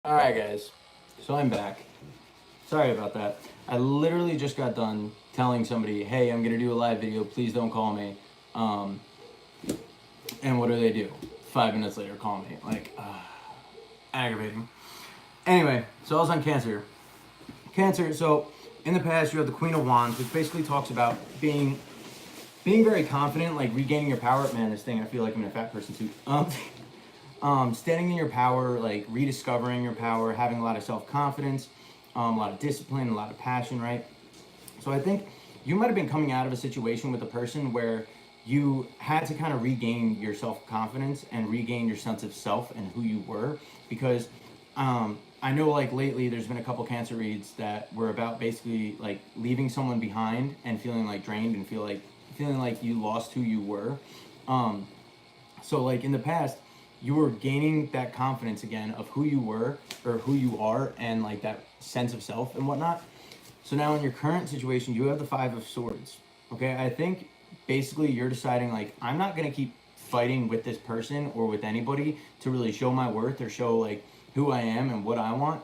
Alright guys, so I'm back. Sorry about that. I literally just got done telling somebody, hey, I'm gonna do a live video, please don't call me. And what do? 5 minutes later, call me. Like, aggravating. Anyway, so I was on Cancer. Cancer, so in the past you have the Queen of Wands, which basically talks about being very confident, like regaining your power. Man, this thing, I feel like I'm in a fat person suit. Standing in your power, like rediscovering your power, having a lot of self-confidence, a lot of discipline, a lot of passion, right? So I think you might have been coming out of a situation with a person where you had to kind of regain your self-confidence and regain your sense of self and who you were, because I know like lately there's been a couple Cancer reads that were about basically like leaving someone behind and feeling like drained and feeling like you lost who you were. So like in the past, you were gaining that confidence again of who you were or who you are and like that sense of self and whatnot. So now in your current situation, you have the Five of Swords. Okay, I think basically you're deciding like I'm not gonna keep fighting with this person or with anybody to really show my worth or show like who I am and what I want.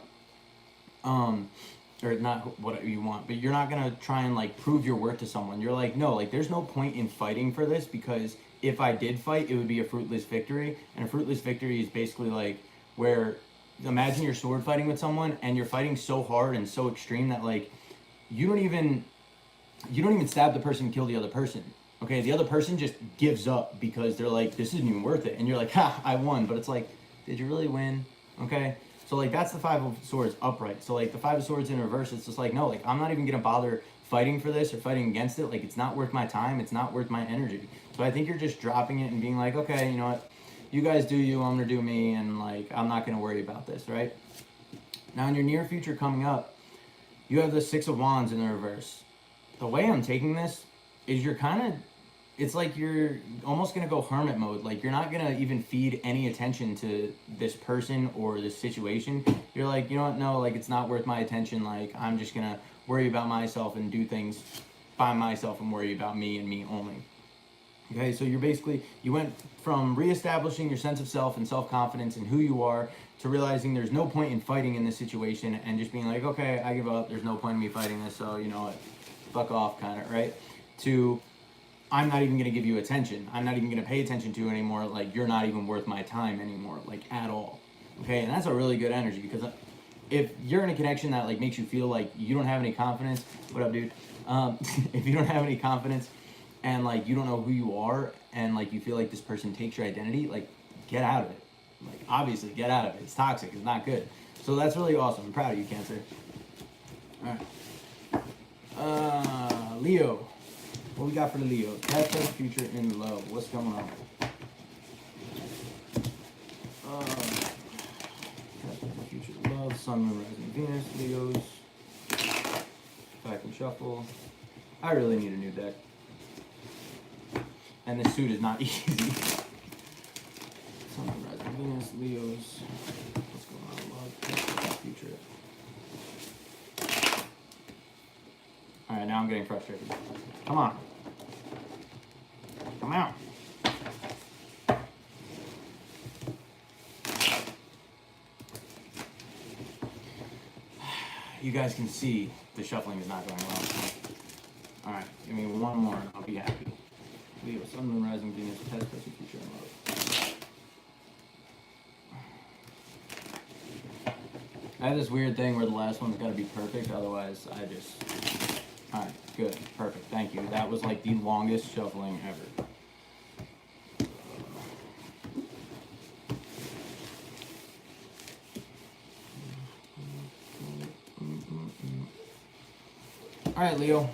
Or not what you want, but you're not gonna try and like prove your worth to someone. You're like, no, like there's no point in fighting for this, because if I did fight, it would be a fruitless victory. And a fruitless victory is basically like where, imagine you're sword fighting with someone and you're fighting so hard and so extreme that like you don't even stab the person and kill the other person. Okay, the other person just gives up because they're like, this isn't even worth it. And you're like, ha, I won. But it's like, did you really win? Okay. So like that's the Five of Swords upright. So like the Five of Swords in reverse, it's just like, no, like I'm not even gonna bother fighting for this or fighting against it. Like it's not worth my time, it's not worth my energy. So I think you're just dropping it and being like, okay, you know what? You guys do you, I'm gonna do me, and like I'm not gonna worry about this, right? Now in your near future coming up, you have the Six of Wands in the reverse. The way I'm taking this is you're kind of, it's like you're almost gonna go hermit mode. Like you're not gonna even feed any attention to this person or this situation. You're like, you know what? No, like it's not worth my attention. Like I'm just gonna worry about myself and do things by myself and worry about me and me only. Okay, so you went from reestablishing your sense of self and self-confidence and who you are to realizing there's no point in fighting in this situation and just being like, okay, I give up. There's no point in me fighting this. So you know what? Fuck off, kind of, right? To I'm not even going to give you attention. I'm not even going to pay attention to you anymore. Like, you're not even worth my time anymore, like, at all. Okay, and that's a really good energy, because if you're in a connection that, like, makes you feel like you don't have any confidence, what up, dude? If you don't have any confidence and, like, you don't know who you are and, like, you feel like this person takes your identity, like, get out of it. Like, obviously, get out of it. It's toxic. It's not good. So that's really awesome. I'm proud of you, Cancer. All right. Leo. What we got for the Leo? Past, present, future, in love. What's going on? Past, present, future, love. Sun, Moon, Rising, Venus. Leos. If I can shuffle. I really need a new deck. And this suit is not easy. Sun, Moon, Rising, Venus. Leos. What's going on? Love, past, present, future. Alright, now I'm getting frustrated. Come on. Come out. You guys can see the shuffling is not going well. Alright, give me one more and I'll be happy. Leo, Sun, Moon, Rising, Venus, past, present, future, and love. I have this weird thing where the last one's got to be perfect, otherwise I just... Alright, good, perfect, thank you. That was like the longest shuffling ever. Alright, Leo.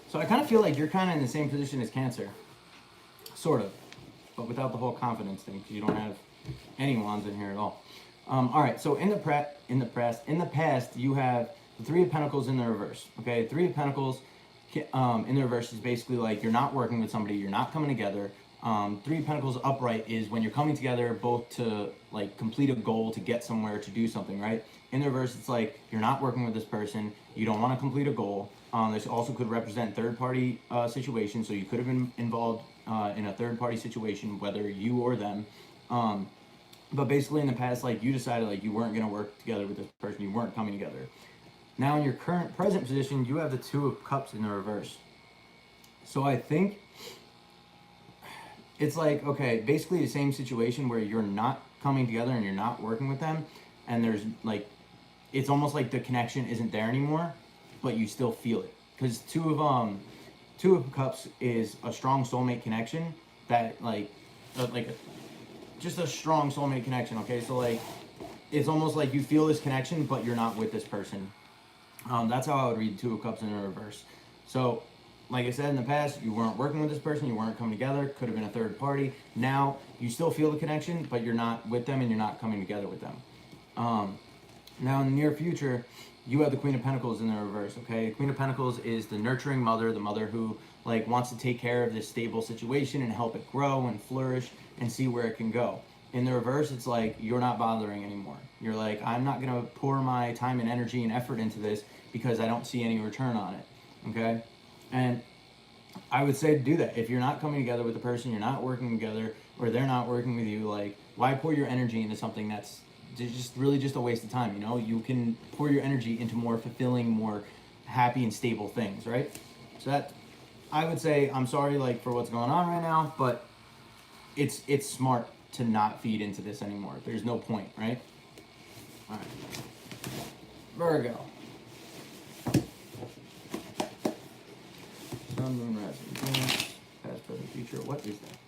So I kind of feel like you're kind of in the same position as Cancer. Sort of. But without the whole confidence thing, because you don't have any wands in here at all. Alright, so in the past, you have the Three of Pentacles in the reverse. Okay, Three of Pentacles in the reverse is basically like you're not working with somebody, you're not coming together. Three of Pentacles upright is when you're coming together both to like complete a goal, to get somewhere, to do something, right? In the reverse, it's like you're not working with this person, you don't want to complete a goal. This also could represent third-party situation, so you could have been involved in a third-party situation, whether you or them. But basically in the past, like you decided like you weren't going to work together with this person, you weren't coming together. Now in your current present position, you have the Two of Cups in the reverse. So I think it's like, okay, basically the same situation where you're not coming together and you're not working with them, and there's like, it's almost like the connection isn't there anymore, but you still feel it. Because Two of Cups is a strong soulmate connection that just a strong soulmate connection. Okay, so like it's almost like you feel this connection, but you're not with this person. That's how I would read Two of Cups in the reverse. So, like I said in the past, you weren't working with this person, you weren't coming together, could have been a third party. Now, you still feel the connection, but you're not with them and you're not coming together with them. Now, in the near future, you have the Queen of Pentacles in the reverse, okay? The Queen of Pentacles is the nurturing mother, the mother who like wants to take care of this stable situation and help it grow and flourish and see where it can go. In the reverse, it's like you're not bothering anymore. You're like, I'm not gonna pour my time and energy and effort into this because I don't see any return on it, okay? And I would say to do that. If you're not coming together with the person, you're not working together, or they're not working with you, like, why pour your energy into something that's just really just a waste of time, you know? You can pour your energy into more fulfilling, more happy and stable things, right? So that, I would say, I'm sorry, like, for what's going on right now, but it's smart to not feed into this anymore. There's no point, right? All right. Virgo. Sun, moon, rising, Venus, past, present, future. What is that?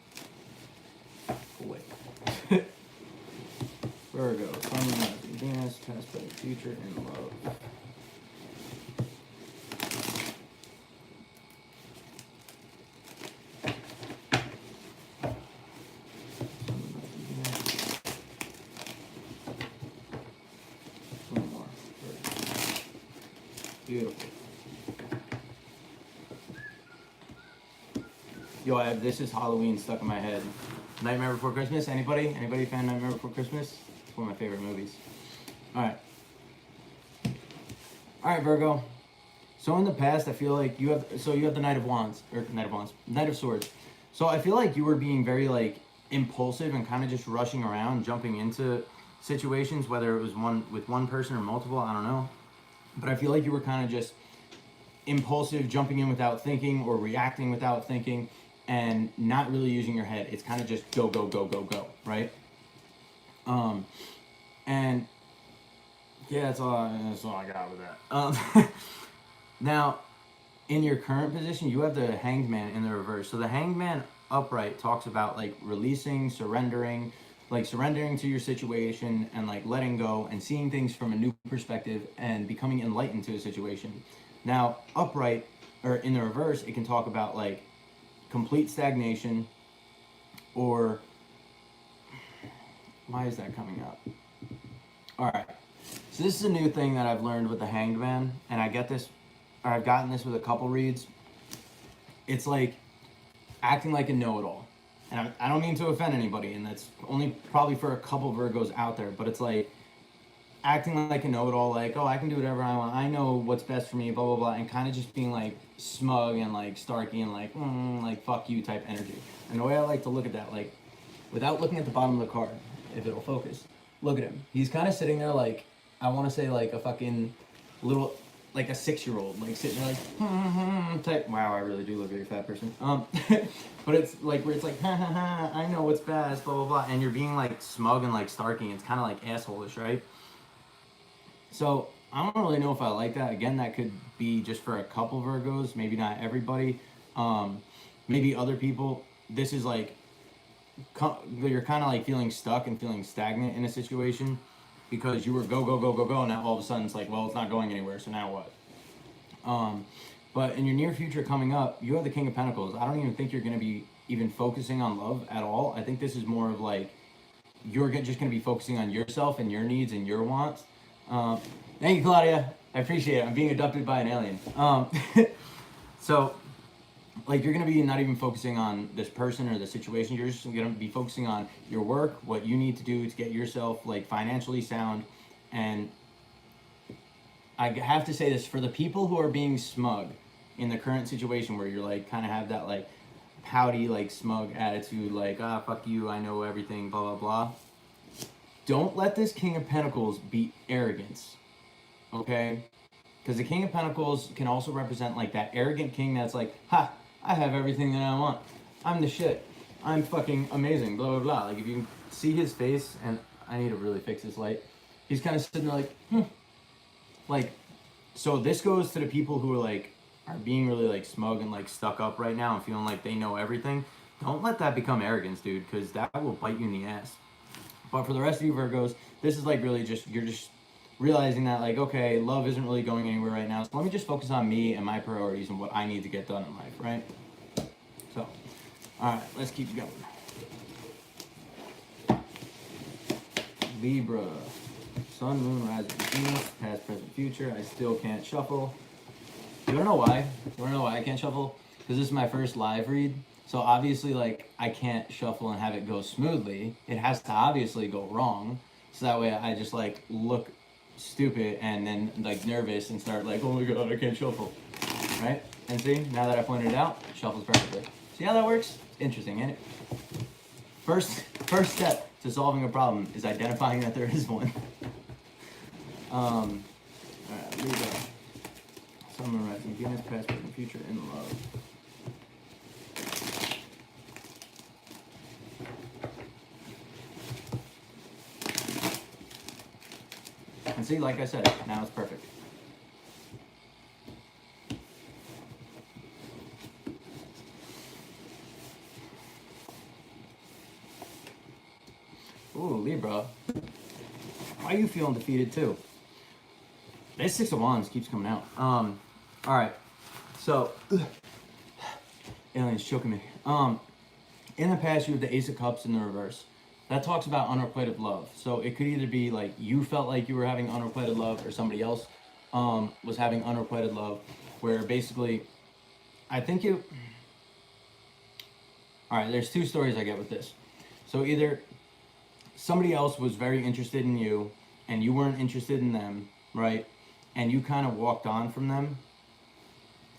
Oh, wait. Virgo, sun, moon, rising, Venus, past, present, future, and love. Sun, moon, rising, Venus. One more. Virgo. Beautiful. Yo, this is Halloween stuck in my head. Nightmare Before Christmas. Anybody? Anybody fan Nightmare Before Christmas? It's one of my favorite movies. All right, Virgo. So in the past, I feel like you have the Knight of Wands, Knight of Swords. So I feel like you were being very like impulsive and kind of just rushing around, jumping into situations, whether it was with one person or multiple. I don't know, but I feel like you were kind of just impulsive, jumping in without thinking or reacting without thinking, and not really using your head. It's kind of just go, go, go, go, go, right? And yeah, that's all I got with that. Now, in your current position, you have the Hanged Man in the reverse. So the Hanged Man upright talks about like releasing, surrendering to your situation and like letting go and seeing things from a new perspective and becoming enlightened to a situation. Now, upright, or in the reverse, it can talk about like complete stagnation, or why is that coming up? All right, so this is a new thing that I've learned with the Hanged Man, and I've gotten this with a couple reads. It's like acting like a know-it-all, and I don't mean to offend anybody, and that's only probably for a couple Virgos out there, but it's like acting like a know-it-all, like, oh, I can do whatever I want, I know what's best for me, blah, blah, blah, and kind of just being like smug and like starky and like fuck you type energy. And the way I like to look at that, like, without looking at the bottom of the card, if it'll focus, look at him. He's kind of sitting there like, I want to say like a fucking little, like a 6-year-old, like sitting there like, type. Wow, I really do look like a fat person. But it's like where it's like, ha ha ha, I know what's best, blah, blah, blah, and you're being like smug and like starky. It's kind of like asshole-ish, right? So I don't really know if I like that. Again, that could be just for a couple Virgos, maybe not everybody. Maybe other people. This is like, you're kind of like feeling stuck and feeling stagnant in a situation because you were go, go, go, go, go, and now all of a sudden it's like, well, it's not going anywhere, so now what? But in your near future coming up, you have the King of Pentacles. I don't even think you're going to be even focusing on love at all. I think this is more of like, you're just going to be focusing on yourself and your needs and your wants. Thank you, Claudia. I appreciate it. I'm being abducted by an alien. So, like, you're going to be not even focusing on this person or the situation. You're just going to be focusing on your work, what you need to do to get yourself, like, financially sound. And I have to say this, for the people who are being smug in the current situation where you're, like, kind of have that, like, pouty, like, smug attitude, like, fuck you, I know everything, blah, blah, blah. don't let this King of Pentacles be arrogance, okay? Because the King of Pentacles can also represent like that arrogant king that's like, ha, I have everything that I want. I'm the shit. I'm fucking amazing, blah, blah, blah. Like, if you can see his face, and I need to really fix this light, he's kind of sitting there like, Like, so this goes to the people who are like, are being really like smug and like stuck up right now and feeling like they know everything. Don't let that become arrogance, dude, because that will bite you in the ass. But for the rest of you Virgos, this is like really just, you're just realizing that like, okay, love isn't really going anywhere right now. So let me just focus on me and my priorities and what I need to get done in life, right? So, all right, let's keep going. Libra, Sun, Moon, Rising, Venus, past, present, future. I still can't shuffle. You wanna know why? You wanna know why I can't shuffle? Because this is my first live read. So obviously, like, I can't shuffle and have it go smoothly. It has to obviously go wrong. So that way I just like look stupid and then like nervous and start like, oh my god, I can't shuffle. Right? And see, now that I pointed it out, it shuffles perfectly. See how that works? Interesting, ain't it? First step to solving a problem is identifying that there is one. Alright, Libra. Sun, Moon, Rising, Venus, past, present, future, in love. And see, like I said, now it's perfect. Ooh, Libra. Why are you feeling defeated too? This Six of Wands keeps coming out. Alright. So, alien's choking me. In the past, you have the Ace of Cups in the reverse. That talks about unrequited love. So it could either be like you felt like you were having unrequited love, or somebody else was having unrequited love, where basically, I think you... Alright, there's two stories I get with this. So either somebody else was very interested in you, and you weren't interested in them, right? And you kind of walked on from them.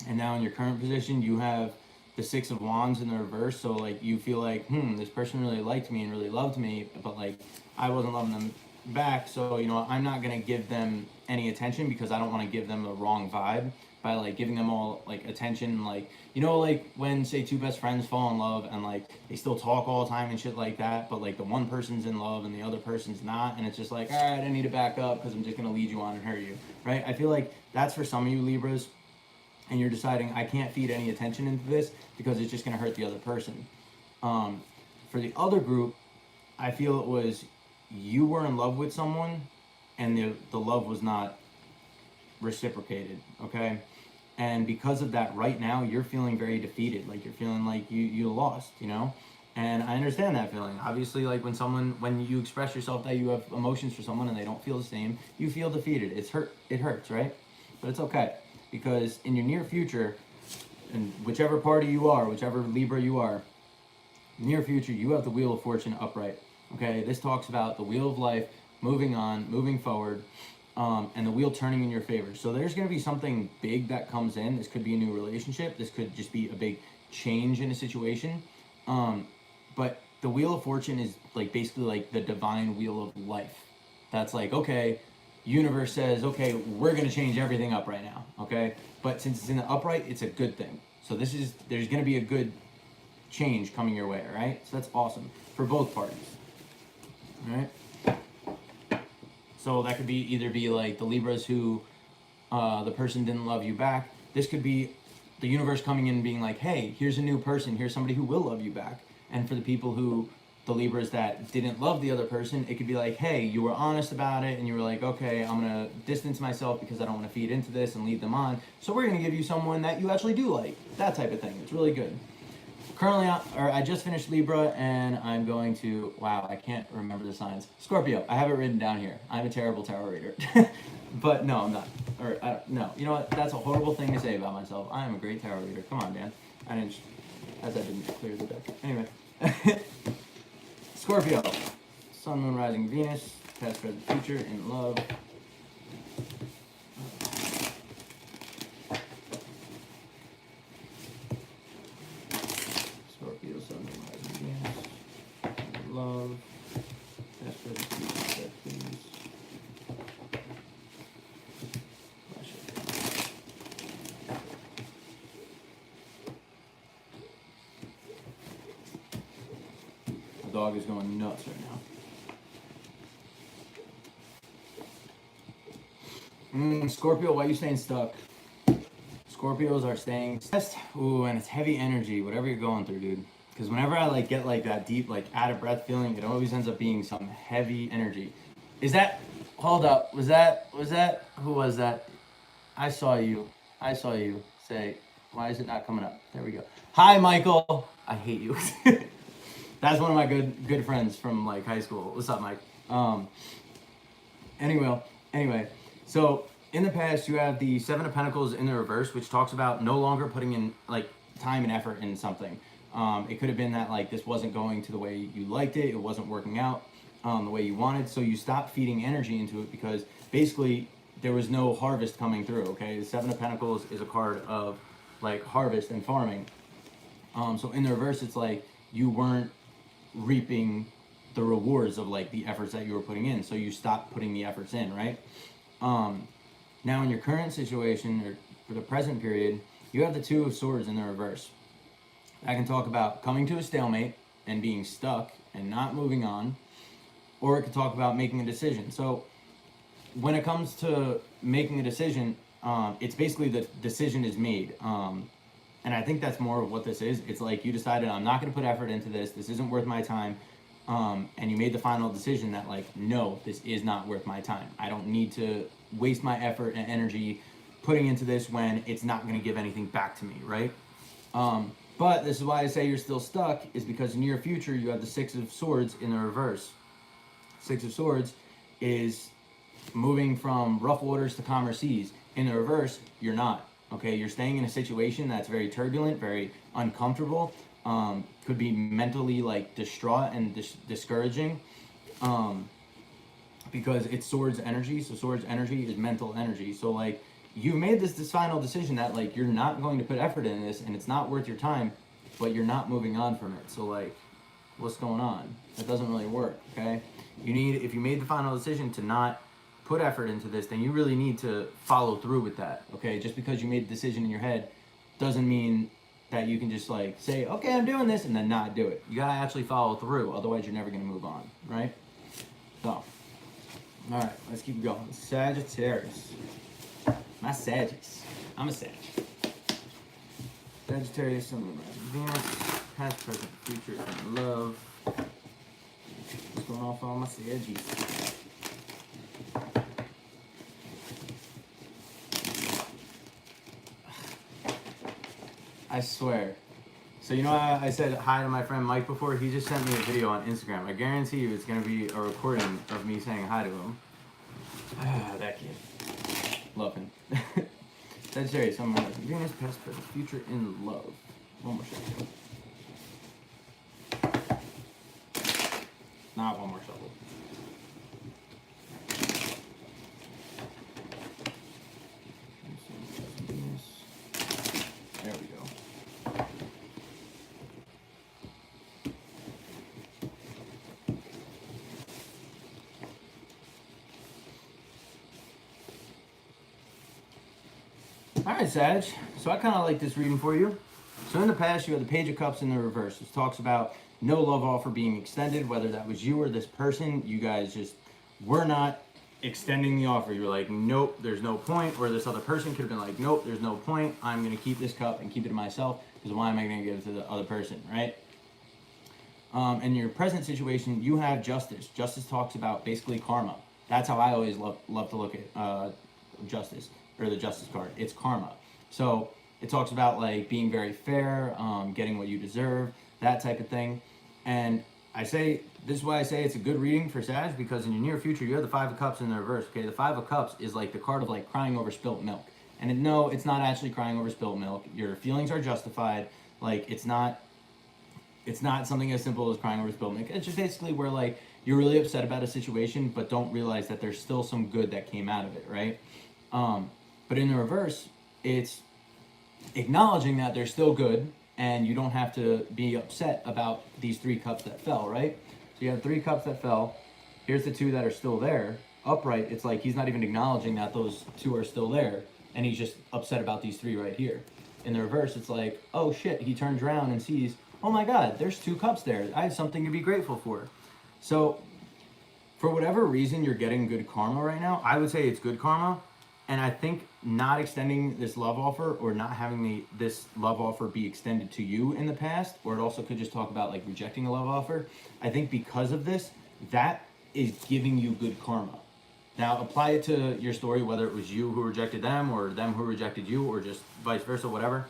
And now in your current position, you have the Six of Wands in the reverse. So like you feel like, this person really liked me and really loved me, but like I wasn't loving them back. So, you know, I'm not going to give them any attention because I don't want to give them the wrong vibe by like giving them all like attention. Like, you know, like when say two best friends fall in love and like they still talk all the time and shit like that, but like the one person's in love and the other person's not, and it's just like, all right, I need to back up because I'm just going to lead you on and hurt you, right? I feel like that's for some of you Libras, and you're deciding I can't feed any attention into this because it's just going to hurt the other person. For the other group, I feel it was you were in love with someone and the love was not reciprocated, okay? And because of that, right now, you're feeling very defeated. Like you're feeling like you lost, you know? And I understand that feeling. Obviously, like when you express yourself that you have emotions for someone and they don't feel the same, you feel defeated. It hurts, right? But it's okay. Because in your near future, and whichever party you are, whichever Libra you are, near future, you have the Wheel of Fortune upright. Okay, this talks about the Wheel of Life, moving on, moving forward, and the wheel turning in your favor. So there's going to be something big that comes in. This could be a new relationship. This could just be a big change in a situation. But the Wheel of Fortune is like basically like the divine wheel of life. That's like, okay, universe says, okay, we're going to change everything up right now, okay? But since it's in the upright, it's a good thing. So there's going to be a good change coming your way, all right? So that's awesome for both parties, all right? So that could either be like the Libras who the person didn't love you back. This could be the universe coming in and being like, hey, here's a new person. Here's somebody who will love you back. And for the people the Libras that didn't love the other person, it could be like, hey, you were honest about it and you were like, okay, I'm gonna distance myself because I don't want to feed into this and lead them on. So we're gonna give you someone that you actually do like. That type of thing. It's really good. Currently, I just finished Libra and I'm going to, wow, I can't remember the signs. Scorpio, I have it written down here. I'm a terrible tarot reader. But no, I'm not. No, you know what? That's a horrible thing to say about myself. I am a great tarot reader. Come on, Dan. I didn't clear the deck. Anyway. Scorpio, Sun, Moon, Rising, Venus, past, present, future, in love. Scorpio, Sun, Moon, Rising, Venus, in love, past, present, future. dog is going nuts right now. Scorpio, why are you staying stuck? Scorpios are staying stressed. Ooh, and it's heavy energy, whatever you're going through, dude. Because whenever I like get like that deep, like out of breath feeling, it always ends up being some heavy energy. Is that, hold up, was that, who was that? I saw you say, why is it not coming up? There we go. Hi, Michael. I hate you. That's one of my good friends from like high school. What's up, Mike? Anyway, so in the past, you have the Seven of Pentacles in the reverse, which talks about no longer putting in like time and effort in something. It could have been that like this wasn't going to the way you liked it. It wasn't working out the way you wanted. So you stopped feeding energy into it because basically there was no harvest coming through. Okay, the Seven of Pentacles is a card of like harvest and farming. So in the reverse, it's like you weren't reaping the rewards of like the efforts that you were putting in. So you stopped putting the efforts in, right? Now in your current situation, or for the present period, you have the Two of Swords in the reverse. I can talk about coming to a stalemate and being stuck and not moving on, or it could talk about making a decision. So when it comes to making a decision, it's basically the decision is made. And I think that's more of what this is. It's like you decided, I'm not going to put effort into this. This isn't worth my time. And you made the final decision that like, no, this is not worth my time. I don't need to waste my effort and energy putting into this when it's not going to give anything back to me, right? But this is why I say you're still stuck, is because in your future, you have the Six of Swords in the reverse. Six of Swords is moving from rough waters to calmer seas. In the reverse, you're not. Okay, you're staying in a situation that's very turbulent, very uncomfortable, could be mentally like distraught and discouraging, because it's swords energy. So swords energy is mental energy. So like you made this final decision that like you're not going to put effort in this and it's not worth your time, but you're not moving on from it. So like, what's going on? That doesn't really work. Okay, if you made the final decision to not put effort into this, then you really need to follow through with that. Okay, just because you made a decision in your head doesn't mean that you can just like say, okay, I'm doing this, and then not do it. You gotta actually follow through, otherwise you're never gonna move on, right? So, all right, let's keep going. Sagittarius. My Sagittarius. I'm a Sag. Sagittarius, Sun, Moon, Rising, Venus, past, present, future, and love. What's going on for all my Saggies? I swear. So you know how I said hi to my friend Mike before? He just sent me a video on Instagram. I guarantee you it's going to be a recording of me saying hi to him. Ah, that kid. Love him. Sagittarius, Sun, Moon, Rising, Venus, past, present, future, in love. One more shuffle. Not one more shuffle. There we go. Alright, Sag. So I kind of like this reading for you. So in the past, you had the Page of Cups in the reverse. This talks about no love offer being extended, whether that was you or this person. You guys just were not extending the offer. You were like, nope, there's no point. Or this other person could have been like, nope, there's no point. I'm going to keep this cup and keep it to myself, because why am I going to give it to the other person, right? In your present situation, you have Justice. Justice talks about basically karma. That's how I always love to look at Justice, or the Justice card. It's karma. So it talks about like being very fair, getting what you deserve, that type of thing. And this is why I say it's a good reading for Sag, because in your near future, you have the Five of Cups in the reverse. Okay, the Five of Cups is like the card of like crying over spilt milk. And no, it's not actually crying over spilt milk. Your feelings are justified. Like it's not something as simple as crying over spilt milk. It's just basically where like you're really upset about a situation, but don't realize that there's still some good that came out of it, right? But in the reverse, it's acknowledging that there's still good, and you don't have to be upset about these three cups that fell, right? So you have three cups that fell. Here's the two that are still there. Upright, it's like he's not even acknowledging that those two are still there, and he's just upset about these three right here. In the reverse, it's like, oh shit, he turns around and sees, oh my God, there's 2 cups there. I have something to be grateful for. So for whatever reason you're getting good karma right now, I would say it's good karma. And I think not extending this love offer or not having this love offer be extended to you in the past, or it also could just talk about like rejecting a love offer. I think because of this, that is giving you good karma. Now apply it to your story, whether it was you who rejected them or them who rejected you or just vice versa, whatever.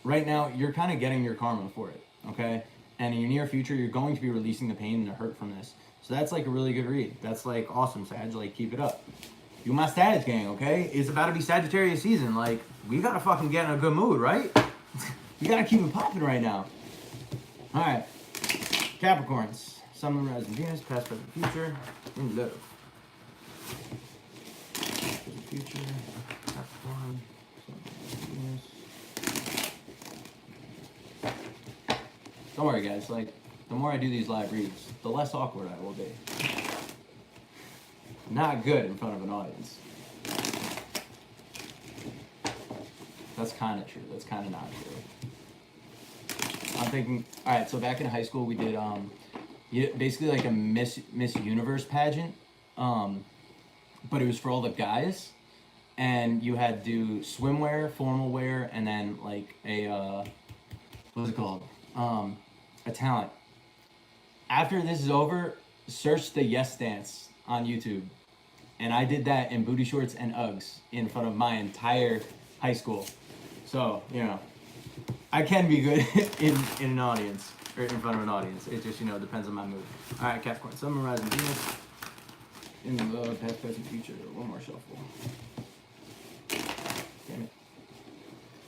Right now, you're kind of getting your karma for it, okay? And in your near future, you're going to be releasing the pain and the hurt from this. So that's like a really good read. That's like awesome, Sag. Like, keep it up. You my Sag gang, okay? It's about to be Sagittarius season. Like, we gotta fucking get in a good mood, right? You gotta keep it popping right now. All right, Capricorns. Sun, Moon, Rising, Venus, past, present, future, in love. Present, future, Capricorn, Sun, Moon, Venus. Don't worry, guys. Like, the more I do these live reads, the less awkward I will be. Not good in front of an audience. That's kind of true. That's kind of not true. I'm thinking, all right, so back in high school, we did basically like a Miss Universe pageant, but it was for all the guys, and you had to do swimwear, formal wear, and then like a, what's it called? A talent. After this is over, search the Yes Dance on YouTube. And I did that in booty shorts and Uggs in front of my entire high school. So, you know, I can be good in an audience, or in front of an audience. It just, you know, depends on my mood. All right, Capricorn, Sun, Moon, Rising, Venus. In the past, present, future. One more shuffle. Damn it.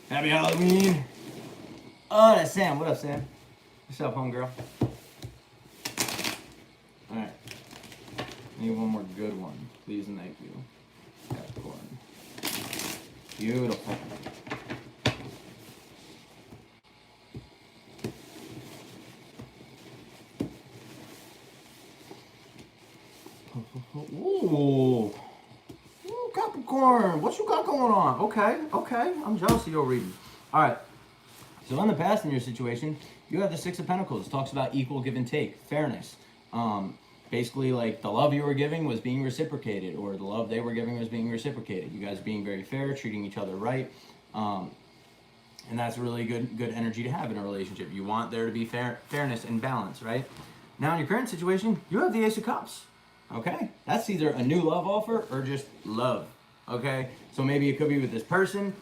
Happy Halloween. Oh, that's Sam. What up, Sam? What's up, homegirl? All right. Need one more good one. Please and thank you. Capricorn. Beautiful. Ooh. Ooh, Capricorn. What you got going on? Okay. I'm jealous of your reading. All right. So in the past, in your situation, you have the Six of Pentacles. It talks about equal give and take, fairness. Basically, like, the love you were giving was being reciprocated, or the love they were giving was being reciprocated. You guys being very fair, treating each other right. And that's really good energy to have in a relationship. You want there to be fairness and balance, right? Now, in your current situation, you have the Ace of Cups, okay? That's either a new love offer or just love, okay? So maybe it could be with this person.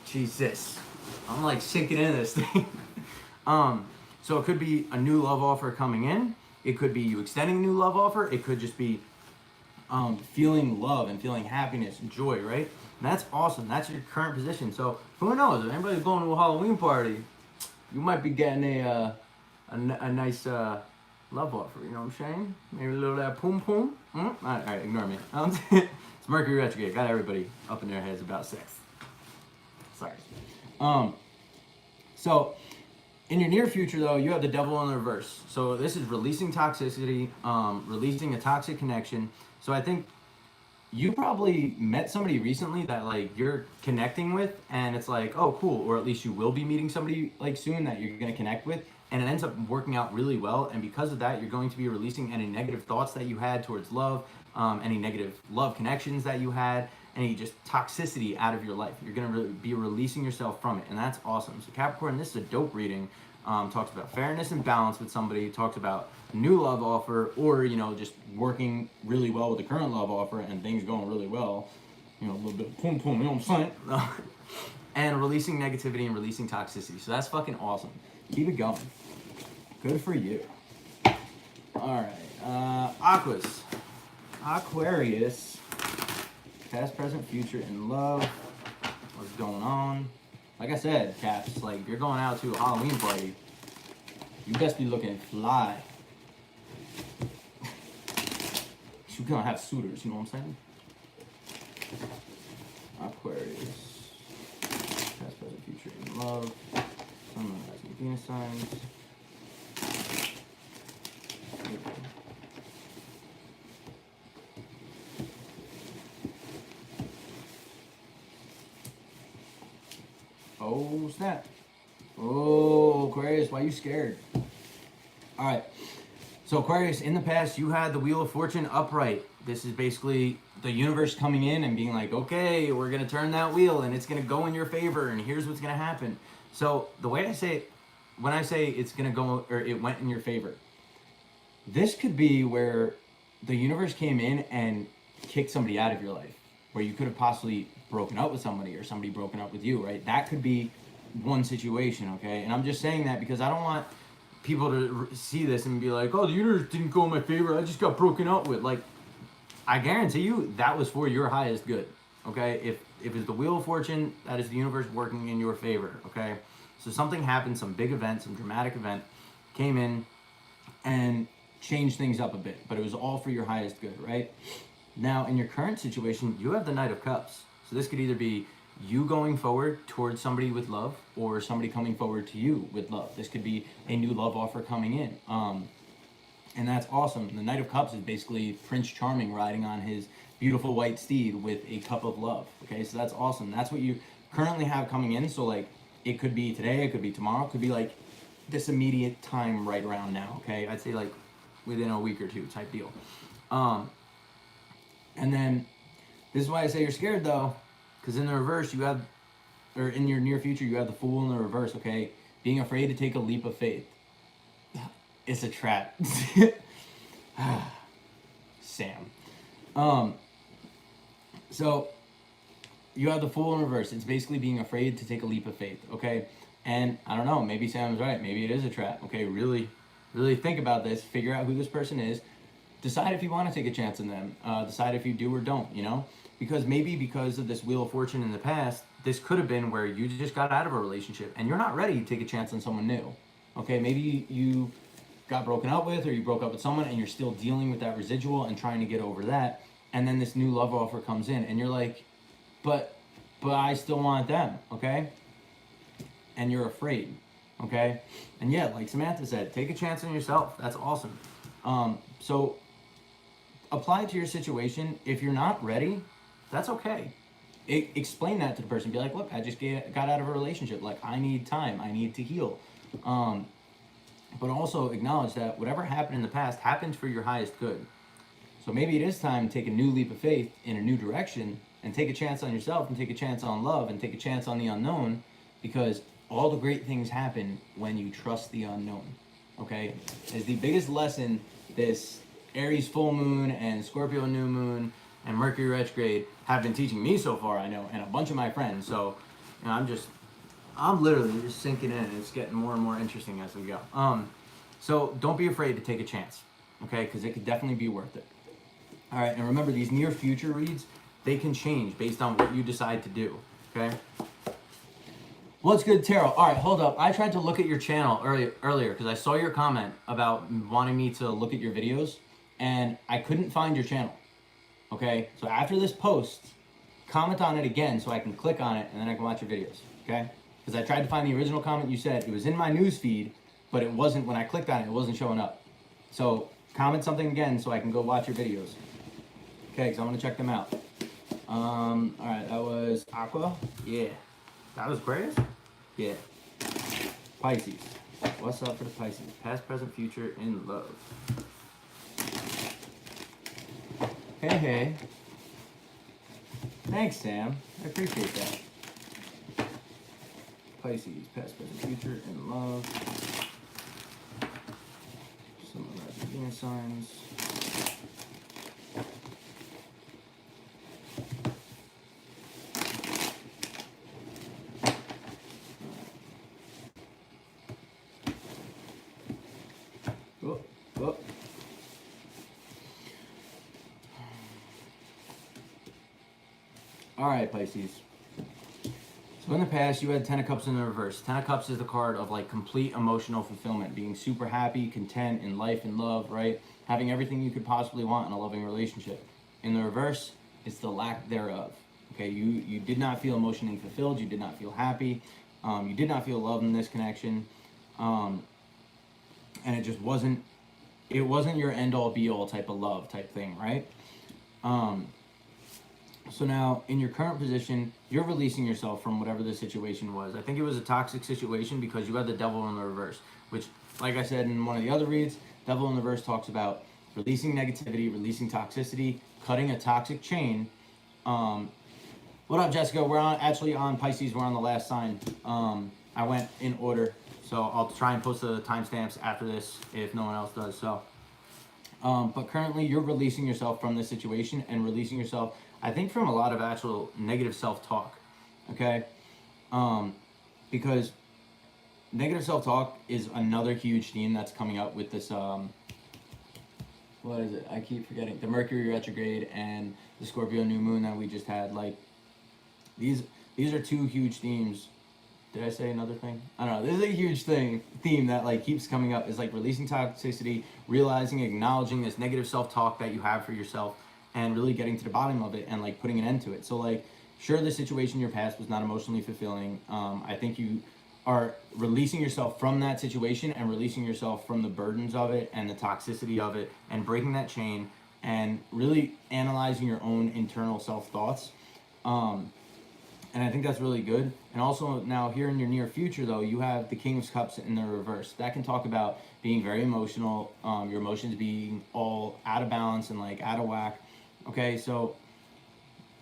Jesus. I'm, like, sinking into this thing. So it could be a new love offer coming in. It could be you extending a new love offer. It could just be feeling love and feeling happiness and joy, right? And that's awesome. That's your current position. So who knows? If anybody's going to a Halloween party, you might be getting a nice love offer. You know what I'm saying? Maybe a little of that poom poom. All right, ignore me. It's Mercury retrograde. Got everybody up in their heads about sex. Sorry. So in your near future, though, you have the Devil in the reverse. So this is releasing toxicity, releasing a toxic connection. So I think you probably met somebody recently that, like, you're connecting with, and it's like, oh, cool. Or at least you will be meeting somebody, like, soon that you're going to connect with, and it ends up working out really well. And because of that, you're going to be releasing any negative thoughts that you had towards love, any negative love connections that you had, any just toxicity out of your life. You're going to be releasing yourself from it, and that's awesome. So Capricorn, this is a dope reading. Talks about fairness and balance with somebody, talks about a new love offer, or, you know, just working really well with the current love offer and things going really well, you know, a little bit of boom boom, you know what I'm saying? And releasing negativity and releasing toxicity. So that's fucking awesome. Keep it going. Good for you. All right, Aquarius, past, present, future, in love. What's going on? Like I said, Caps, like, you're going out to a Halloween party, you best be looking fly. You're gonna have suitors, you know what I'm saying? Aquarius, past, present, future, in love. Sun, Moon, Rising, Venus signs. Oh, snap. Oh, Aquarius, why are you scared? All right. So Aquarius, in the past, you had the Wheel of Fortune upright. This is basically the universe coming in and being like, okay, we're going to turn that wheel and it's going to go in your favor and here's what's going to happen. So the way I say it, when I say it's going to go, or it went in your favor, this could be where the universe came in and kicked somebody out of your life, where you could have possibly broken up with somebody or somebody broken up with you, right? That could be one situation, okay? And I'm just saying that because I don't want people to see this and be like, oh, the universe didn't go in my favor, I just got broken up with. Like, I guarantee you that was for your highest good, okay? If it's the Wheel of Fortune, that is the universe working in your favor, okay? So something happened, some big event, some dramatic event came in and changed things up a bit, but it was all for your highest good, right? Now, in your current situation, you have the Knight of Cups. So this could either be you going forward towards somebody with love or somebody coming forward to you with love. This could be a new love offer coming in. And that's awesome. The Knight of Cups is basically Prince Charming riding on his beautiful white steed with a cup of love. Okay, so that's awesome. That's what you currently have coming in. So like, it could be today, it could be tomorrow, it could be like this immediate time right around now. Okay, I'd say like within a week or two type deal. And then this is why I say you're scared though, because in the reverse you have, or in your near future you have the Fool in the reverse. Okay, being afraid to take a leap of faith. It's a trap. Sam. So you have the Fool in reverse. It's basically being afraid to take a leap of faith, okay? And I don't know, maybe Sam's right. Maybe it is a trap, okay? Really, really think about this. Figure out who this person is. Decide if you want to take a chance in them. Decide if you do or don't, you know? Because maybe because of this Wheel of Fortune in the past, this could have been where you just got out of a relationship and you're not ready to take a chance on someone new, okay? Maybe you got broken up with, or you broke up with someone and you're still dealing with that residual and trying to get over that, and then this new love offer comes in and you're like, but I still want them, okay? And you're afraid, okay? And yeah, like Samantha said, take a chance on yourself. That's awesome. So apply it to your situation. If you're not ready, that's okay. Explain that to the person. Be like, look, I just got out of a relationship. Like, I need time. I need to heal. But also acknowledge that whatever happened in the past happened for your highest good. So maybe it is time to take a new leap of faith in a new direction and take a chance on yourself and take a chance on love and take a chance on the unknown, because all the great things happen when you trust the unknown, okay? Is the biggest lesson this Aries full moon and Scorpio new moon and Mercury retrograde have been teaching me so far, I know, and a bunch of my friends. So, you know, I'm literally just sinking in, and it's getting more and more interesting as we go. So don't be afraid to take a chance, okay? Because it could definitely be worth it. All right, and remember, these near future reads, they can change based on what you decide to do, okay? What's good, Tarot? All right, hold up. I tried to look at your channel earlier because I saw your comment about wanting me to look at your videos, and I couldn't find your channel, okay? So after this post, comment on it again so I can click on it, and then I can watch your videos, okay? Because I tried to find the original comment you said. It was in my news feed, but it wasn't, when I clicked on it, it wasn't showing up. So comment something again so I can go watch your videos. Okay, because I want to check them out. All right, that was Aqua. Yeah. That was Aquarius? Yeah. Pisces. What's up for the Pisces? Past, present, future, in love. Hey, hey. Thanks, Sam. I appreciate that. Pisces, past, present, future, in love. Some of our Venus signs. Whoop, whoop. All right, Pisces. So in the past, you had Ten of Cups in the reverse. Ten of Cups is the card of like complete emotional fulfillment, being super happy, content in life and love, right? Having everything you could possibly want in a loving relationship. In the reverse, it's the lack thereof. Okay, you did not feel emotionally fulfilled. You did not feel happy. You did not feel love in this connection, and it just wasn't. It wasn't your end all be all type of love type thing, right? So So now, in your current position, you're releasing yourself from whatever the situation was. I think it was a toxic situation because you had the devil in the reverse, which, like I said in one of the other reads, devil in the reverse talks about releasing negativity, releasing toxicity, cutting a toxic chain. What up, Jessica? We're actually on Pisces. We're on the last sign. I went in order, so I'll try and post the timestamps after this if no one else does. So, but currently you're releasing yourself from this situation and releasing yourself, I think, from a lot of actual negative self-talk, okay? Because negative self-talk is another huge theme that's coming up with this, what is it? I keep forgetting. The Mercury retrograde and the Scorpio new moon that we just had. Like, these are two huge themes. Did I say another thing? I don't know. This is a huge theme that like keeps coming up, is like releasing toxicity, realizing, acknowledging this negative self-talk that you have for yourself, and really getting to the bottom of it and like putting an end to it. So like, sure, the situation in your past was not emotionally fulfilling. I think you are releasing yourself from that situation and releasing yourself from the burdens of it and the toxicity of it, and breaking that chain and really analyzing your own internal self-thoughts. And I think that's really good. And also now here in your near future, though, you have the King of Cups in the reverse. That can talk about being very emotional, your emotions being all out of balance and like out of whack. Okay, so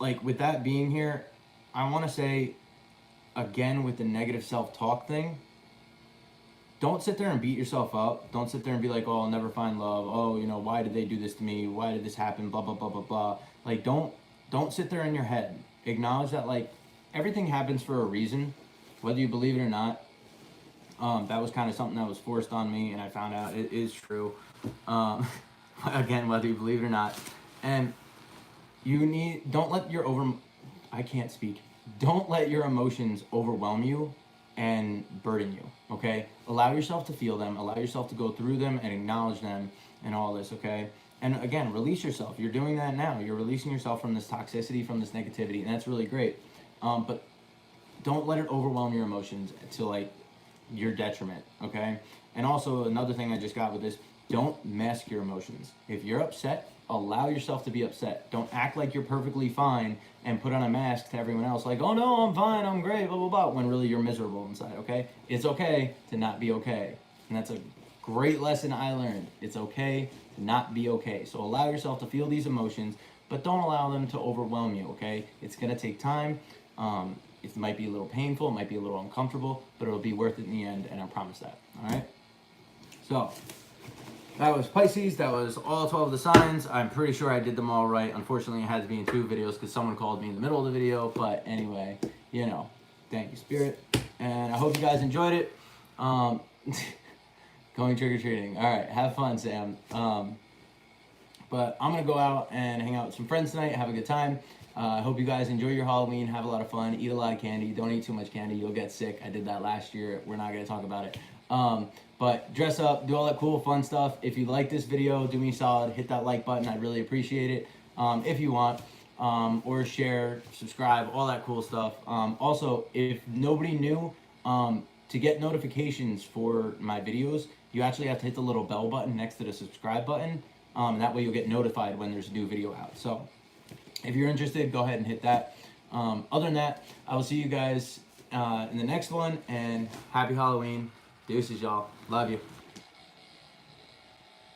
like with that being here, I want to say, again, with the negative self-talk thing, don't sit there and beat yourself up. Don't sit there and be like, oh, I'll never find love. Oh, you know, why did they do this to me? Why did this happen? Blah, blah, blah, blah, blah. Like, don't sit there in your head. Acknowledge that, like, everything happens for a reason, whether you believe it or not. That was kind of something that was forced on me, and I found out it is true. Again, whether you believe it or not. And don't let your Don't let your emotions overwhelm you and burden you, okay? Allow yourself to feel them, allow yourself to go through them and acknowledge them and all this, okay? And again, release yourself. You're doing that now. You're releasing yourself from this toxicity, from this negativity, and that's really great. But don't let it overwhelm your emotions to like your detriment, okay? And also another thing I just got with this, don't mask your emotions. If you're upset, allow yourself to be upset. Don't act like you're perfectly fine and put on a mask to everyone else like, oh no, I'm fine, I'm great, blah, blah, blah, when really you're miserable inside, okay? It's okay to not be okay. And that's a great lesson I learned. It's okay to not be okay. So allow yourself to feel these emotions, but don't allow them to overwhelm you, okay? It's gonna take time. It might be a little painful, it might be a little uncomfortable, but it'll be worth it in the end, and I promise that, all right? So, that was Pisces. That was all 12 of the signs. I'm pretty sure I did them all right. Unfortunately, it had to be in 2 videos because someone called me in the middle of the video, but anyway, you know, thank you, Spirit, and I hope you guys enjoyed it. Going trick-or-treating. All right, have fun, Sam. But I'm going to go out and hang out with some friends tonight, have a good time. I hope you guys enjoy your Halloween, have a lot of fun, eat a lot of candy. Don't eat too much candy, you'll get sick. I did that last year. We're not going to talk about it. But dress up, do all that cool, fun stuff. If you like this video, do me a solid, hit that like button. I'd really appreciate it if you want. Or share, subscribe, all that cool stuff. Also, if nobody knew, to get notifications for my videos, you actually have to hit the little bell button next to the subscribe button. That way you'll get notified when there's a new video out. So if you're interested, go ahead and hit that. Other than that, I will see you guys in the next one, and happy Halloween. Deuces, y'all. Love you.